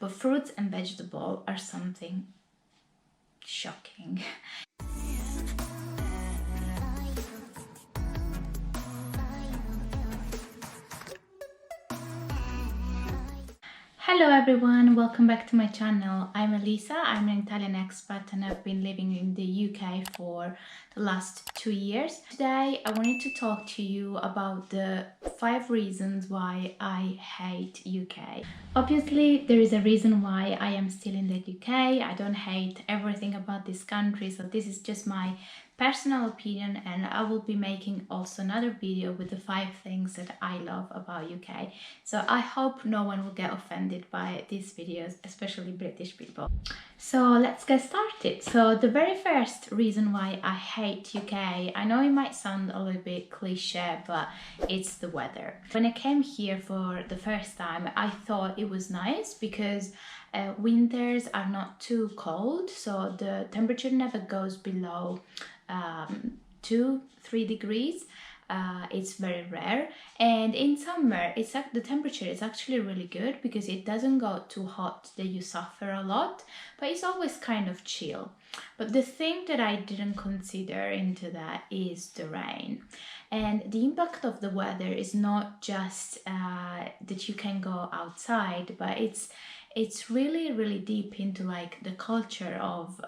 but fruits and vegetables are something shocking. Hello everyone, welcome back to my channel. I'm Elisa, I'm an Italian expat and I've been living in the UK for the last 2 years. Today I wanted to talk to you about the 5 reasons why I hate UK. Obviously there is a reason why I am still in the UK. I don't hate everything about this country, so this is just my personal opinion, and I will be making also another video with the 5 things that I love about UK. So I hope no one will get offended by these videos, especially British people. So let's get started. So the very first reason why I hate UK, I know it might sound a little bit cliche, but it's the weather. When I came here for the first time, I thought it was nice because winters are not too cold, so the temperature never goes below 2-3 degrees. It's very rare, and in summer the temperature is actually really good because it doesn't go too hot that you suffer a lot, but it's always kind of chill. But the thing that I didn't consider into that is the rain, and the impact of the weather is not just that you can go outside, but it's really deep into like the culture of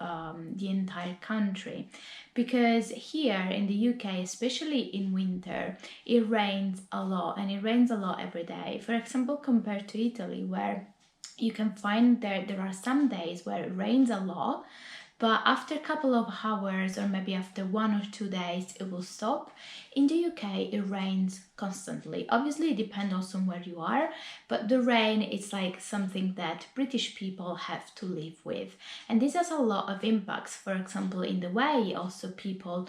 the entire country, because here in the UK, especially in winter, it rains a lot, and it rains a lot every day. For example, compared to Italy, where you can find there are some days where it rains a lot, but after a couple of hours or maybe after 1 or 2 days it will stop. In the UK it rains constantly. Obviously it depends also on where you are, but the rain is like something that British people have to live with, and this has a lot of impacts, for example in the way also people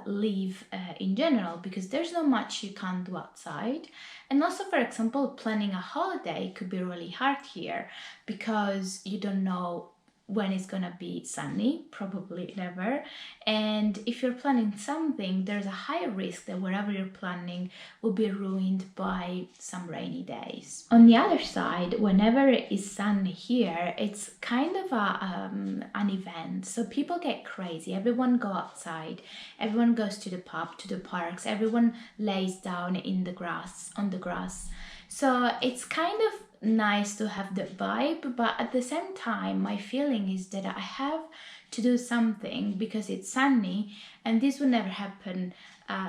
live in general, because there's not much you can do outside. And also, for example, planning a holiday could be really hard here because you don't know when it's gonna be sunny, probably never. And if you're planning something, there's a high risk that wherever you're planning will be ruined by some rainy days. On the other side, whenever it is sunny here, it's kind of an event. So people get crazy, everyone go outside, everyone goes to the pub, to the parks, everyone lays down in the grass, on the grass. So it's kind of nice to have the vibe, but at the same time my feeling is that I have to do something because it's sunny, and this will never happen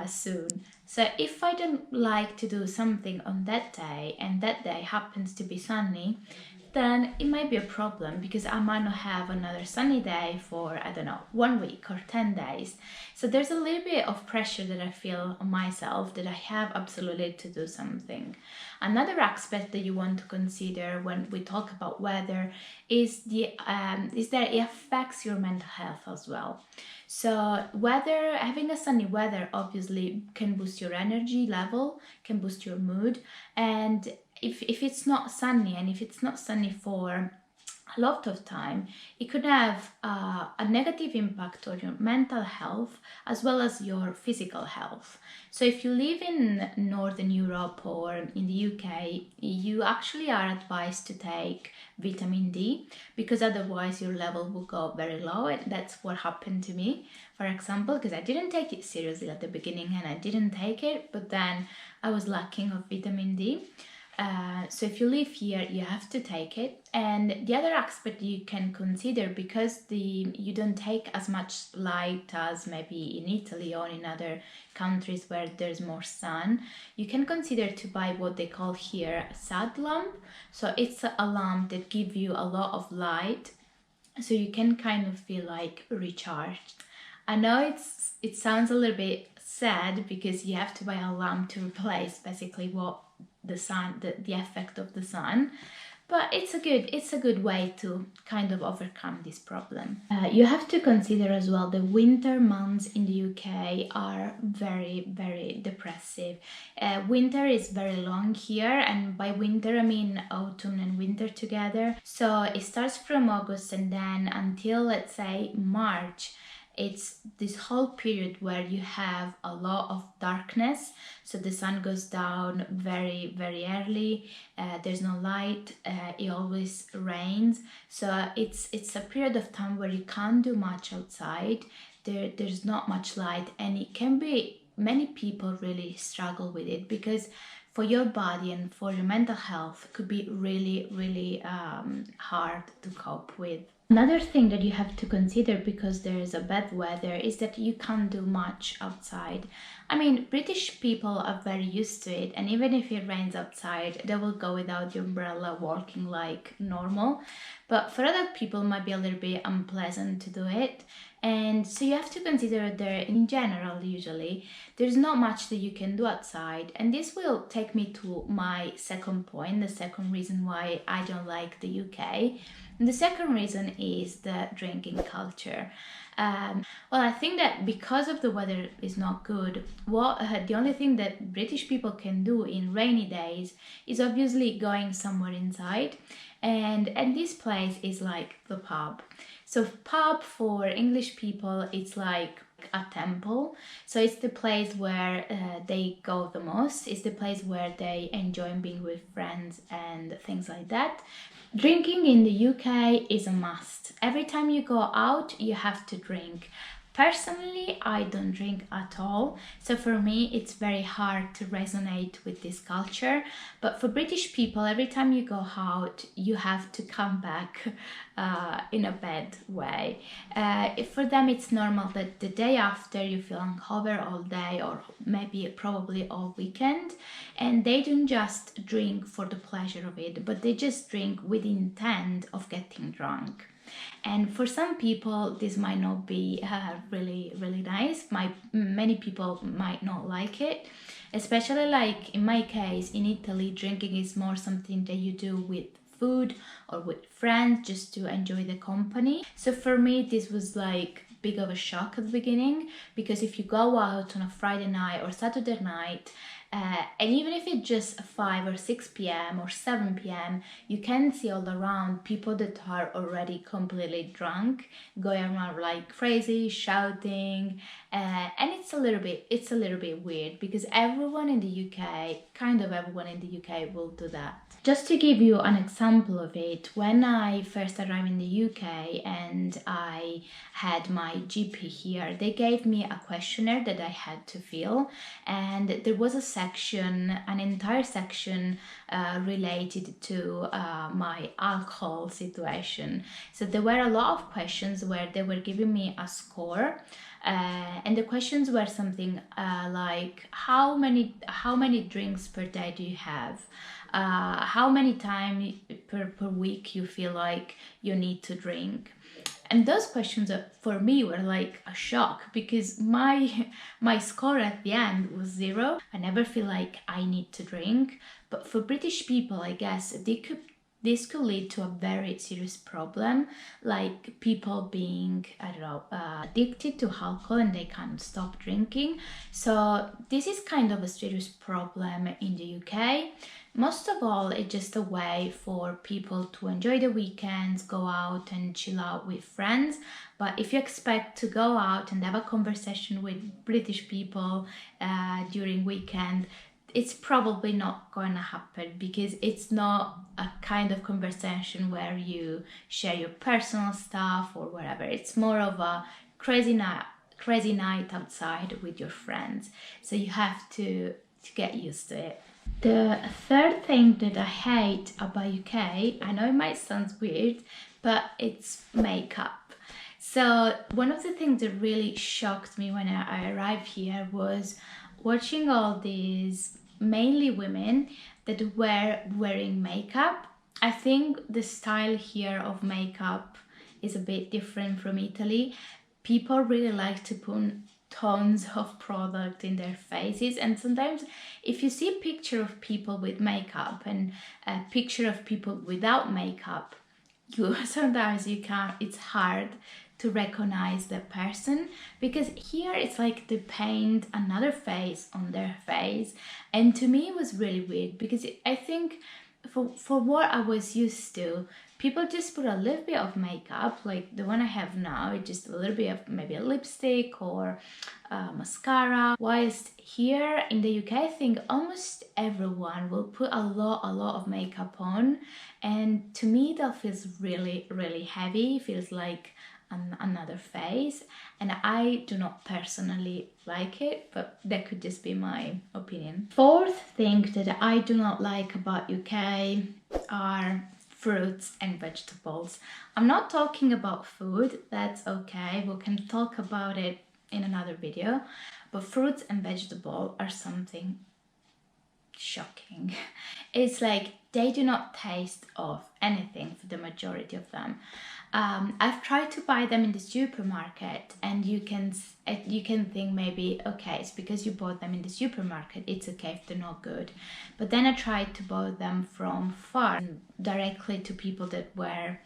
soon. So if I don't like to do something on that day and that day happens to be sunny, then it might be a problem because I might not have another sunny day for, I don't know, 1 week or 10 days. So there's a little bit of pressure that I feel on myself that I have absolutely to do something. Another aspect that you want to consider when we talk about weather is that it affects your mental health as well. So having a sunny weather obviously can boost your energy level, can boost your mood, and if it's not sunny, and if it's not sunny for a lot of time, it could have a negative impact on your mental health as well as your physical health. So if you live in Northern Europe or in the UK, you actually are advised to take vitamin D, because otherwise your level will go very low, and that's what happened to me, for example, because I didn't take it seriously at the beginning and I didn't take it, but then I was lacking of vitamin D. So if you live here, you have to take it. And the other aspect you can consider, because you don't take as much light as maybe in Italy or in other countries where there's more sun, you can consider to buy what they call here a SAD lamp. So it's a lamp that gives you a lot of light, so you can kind of feel like recharged. I know it sounds a little bit sad because you have to buy a lamp to replace basically what the sun, the effect of the sun, but it's a good way to kind of overcome this problem. You have to consider as well the winter months in the UK are very depressive. Winter is very long here, and by winter I mean autumn and winter together. So it starts from August and then until, let's say, March. it's this whole period where you have a lot of darkness, so the sun goes down very very early, there's no light, it always rains, so it's a period of time where you can't do much outside. There's not much light, and it can be, many people really struggle with it because for your body and for your mental health it could be really really hard to cope with. Another thing that you have to consider, because there is a bad weather, is that you can't do much outside. I mean, British people are very used to it, and even if it rains outside, they will go without the umbrella walking like normal. But for other people, it might be a little bit unpleasant to do it. And so you have to consider that in general, usually, there's not much that you can do outside. And this will take me to my second point, the second reason why I don't like the UK. And the second reason is the drinking culture. Well, I think that because of the weather is not good, the only thing that British people can do in rainy days is obviously going somewhere inside, and this place is like the pub. So pub for English people, it's like a temple. So it's the place where they go the most. It's the place where they enjoy being with friends and things like that. Drinking in the UK is a must. Every time you go out, you have to drink. Personally, I don't drink at all, so for me it's very hard to resonate with this culture. But for British people, every time you go out, you have to come back in a bad way. For them, it's normal that the day after you feel hungover all day, or maybe probably all weekend, and they don't just drink for the pleasure of it, but they just drink with the intent of getting drunk. And for some people, this might not be really, really nice. Many people might not like it, especially like in my case, in Italy, drinking is more something that you do with food or with friends just to enjoy the company. So for me, this was like big of a shock at the beginning, because if you go out on a Friday night or Saturday night, and even if it's just 5 or 6 p.m. or 7 p.m., you can see all around people that are already completely drunk, going around like crazy, shouting, and it's a little bit weird, because everyone in the UK, kind of everyone in the UK will do that. Just to give you an example of it, when I first arrived in the UK and I had my GP here, they gave me a questionnaire that I had to fill, and there was an entire section related to my alcohol situation. So there were a lot of questions where they were giving me a score, and the questions were something like how many drinks per day do you have? How many times per week you feel like you need to drink? And those questions for me were like a shock, because my score at the end was 0. I never feel like I need to drink. But for British people, I guess this could lead to a very serious problem, like people being, I don't know, addicted to alcohol and they can't stop drinking. So this is kind of a serious problem in the UK. Most of all, it's just a way for people to enjoy the weekends, go out and chill out with friends. But if you expect to go out and have a conversation with British people during weekend, it's probably not going to happen, because it's not a kind of conversation where you share your personal stuff or whatever. It's more of a crazy night outside with your friends. So you have to get used to it. The third thing that I hate about UK, I know it might sound weird, but it's makeup. So one of the things that really shocked me when I arrived here was watching all these mainly women that were wearing makeup. I think the style here of makeup is a bit different from Italy. People really like to put tons of product in their faces, and sometimes if you see a picture of people with makeup and a picture of people without makeup, sometimes you can't, it's hard to recognize the person, because here it's like they paint another face on their face. And to me it was really weird, because I think for what I was used to, people just put a little bit of makeup, like the one I have now, it's just a little bit of maybe a lipstick or mascara. Whilst here in the UK, I think almost everyone will put a lot of makeup on, and to me that feels really heavy. It feels like another face, and I do not personally like it, but that could just be my opinion. Fourth thing that I do not like about UK are fruits and vegetables. I'm not talking about food, that's okay, we can talk about it in another video, but fruits and vegetables are something shocking. It's like they do not taste of anything for the majority of them. I've tried to buy them in the supermarket, and you can think maybe, okay, it's because you bought them in the supermarket, it's okay if they're not good. But then I tried to buy them from farm, directly to people that were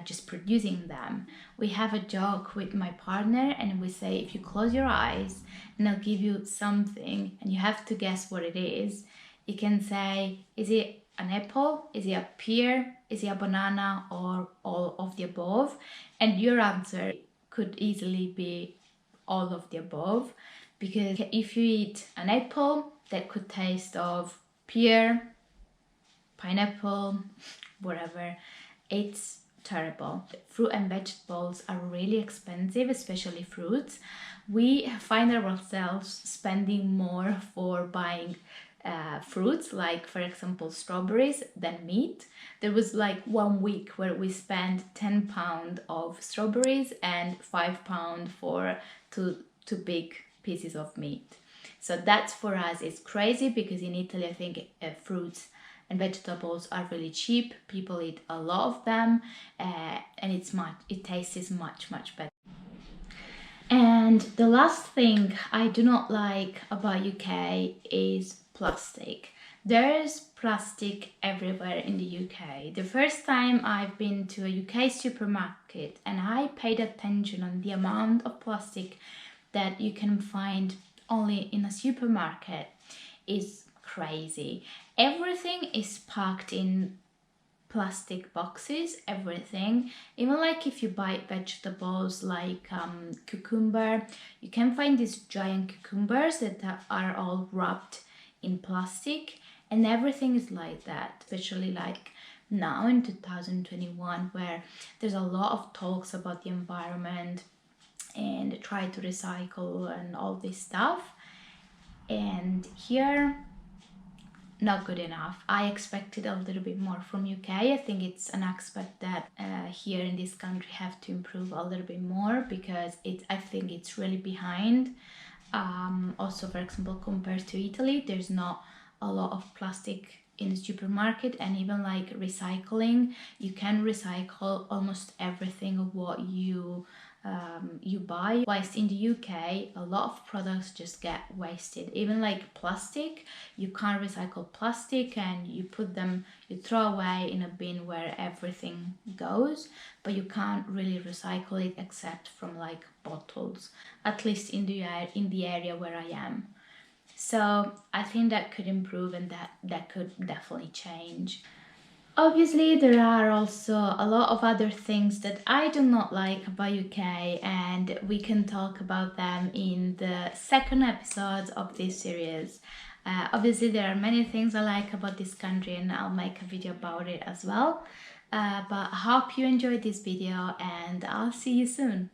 just producing them. We have a joke with my partner, and we say, if you close your eyes and I'll give you something and you have to guess what it is, you can say, is it an apple, is it a pear, is it a banana, or all of the above? And your answer could easily be all of the above, because if you eat an apple, that could taste of pear, pineapple, whatever. It's terrible. Fruit and vegetables are really expensive, especially fruits. We find ourselves spending more for buying fruits, like for example strawberries, than meat. There was like 1 week where we spent £10 of strawberries and £5 for two big pieces of meat. So that's, for us, it's crazy, because in Italy I think fruits and vegetables are really cheap. People eat a lot of them, and it tastes much better. And the last thing I do not like about UK is plastic. There's plastic everywhere in the UK. The first time I've been to a UK supermarket and I paid attention on the amount of plastic that you can find only in a supermarket is crazy. Everything is packed in plastic boxes, everything. Even like if you buy vegetables like cucumber, you can find these giant cucumbers that are all wrapped in plastic, and everything is like that, especially like now in 2021, where there's a lot of talks about the environment and try to recycle and all this stuff. And here, not good enough. I expected a little bit more from UK. I think it's an aspect that here in this country have to improve a little bit more, because I think it's really behind. Also, for example, compared to Italy, there's not a lot of plastic in the supermarket, and even like recycling, you can recycle almost everything of what you buy. Whilst in the UK, a lot of products just get wasted. Even like plastic, you can't recycle plastic, and you throw away in a bin where everything goes, but you can't really recycle it except from like bottles, at least in the area where I am. So I think that could improve, and that could definitely change. Obviously, there are also a lot of other things that I do not like about UK, and we can talk about them in the second episode of this series. Obviously, there are many things I like about this country, and I'll make a video about it as well. But I hope you enjoyed this video, and I'll see you soon.